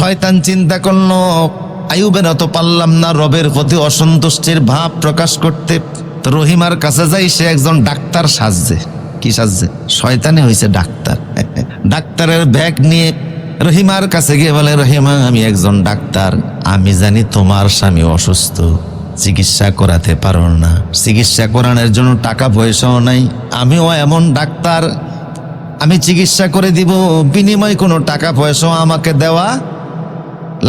শয়তান চিন্তা করলো আইয়ুবের তো পারলাম না রবের প্রতি অসন্তুষ্টির ভাব প্রকাশ করতে, তো রহিমার কাছে যাই সে একজন ডাক্তার সাজছে। কি সাজছে? শয়তানে হয়েছে ডাক্তার। ডাক্তারের ব্যাগ নিয়ে রহিমার কাছে গিয়ে বলে, রহিমা আমি একজন ডাক্তার, আমি জানি তোমার স্বামী অসুস্থ, চিকিৎসা করাতে পারো না, চিকিৎসা করানোর জন্য টাকা পয়সাও নাই, আমিও এমন ডাক্তার, আমি চিকিৎসা করে দিব, বিনিময় কোনো টাকা পয়সাও আমাকে দেওয়া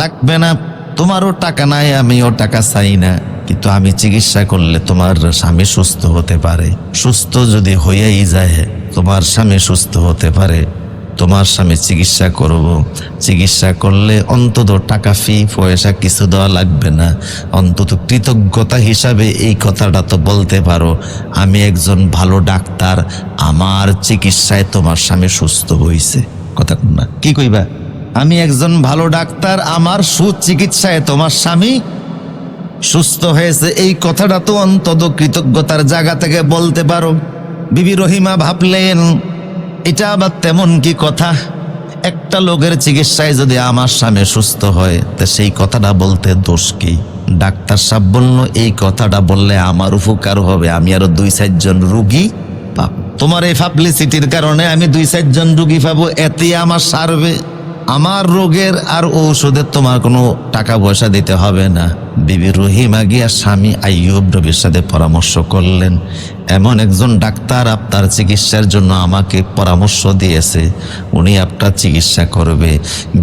লাগবে না, তোমারও টাকা নাই আমিও টাকা চাই না, কিন্তু আমি চিকিৎসা করলে তোমার স্বামী সুস্থ হতে পারে, সুস্থ যদি হয়েই যায় তোমার স্বামী সুস্থ হতে পারে, তোমার স্বামী চিকিৎসা করব, চিকিৎসা করলে অন্তত টাকা ফি পয়সা কিছু দেওয়া লাগবে না, অন্তত কৃতজ্ঞতা হিসাবে এই কথাটা তো বলতে পারো আমি একজন ভালো ডাক্তার, আমার চিকিৎসায় তোমার স্বামী সুস্থ হয়েছে। কথা না কি কইবা? আমি একজন ভালো ডাক্তার, আমার সুচিকিৎসায় তোমার স্বামী সুস্থ হয়েছে, এই কথাটা তো অন্তত কৃতজ্ঞতার জায়গা থেকে বলতে পারো। বিবি রহিমা ভাবলেন এটা আবার তেমন কি কথা, একটা লোকের চিকিৎসায় যদি আমার স্বামী সুস্থ হয় তা সেই কথাটা বলতে দোষ কি? ডাক্তার সাহেব বলল এই কথাটা বললে আমার উপকার হবে, আমি আরো 2-4 জন রুগী পাবো, তোমার এই পাবলিসিটির কারণে আমি 2-4 জন রুগী পাবো, এতে আমার সারবে, আমার রোগের আর ঔষধের তোমার কোনো টাকা পয়সা দিতে হবে না। বিবি রহিমা গিয়া স্বামী আইয়ুব নবীর সাথে পরামর্শ করলেন, এমন একজন ডাক্তার আপনার চিকিৎসার জন্য আমাকে পরামর্শ দিয়েছে, উনি আপনার চিকিৎসা করবে,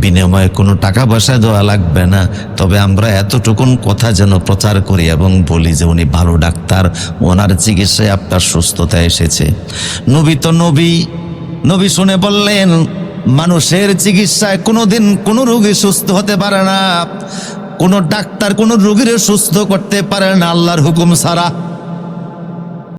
বিনিময়ে কোনো টাকা পয়সা দেওয়া লাগবে না, তবে আমরা এতটুকুন কথা যেন প্রচার করি এবং বলি যে উনি ভালো ডাক্তার, ওনার চিকিৎসায় আপনার সুস্থতা এসেছে। নবী তো নবী শুনে বললেন মানুষের চিকিৎসায় কোনোদিন কোনো রোগী সুস্থ হতে পারে না, কোনো ডাক্তার কোনো রোগীর সুস্থ করতে পারে না আল্লাহর হুকুম ছাড়া।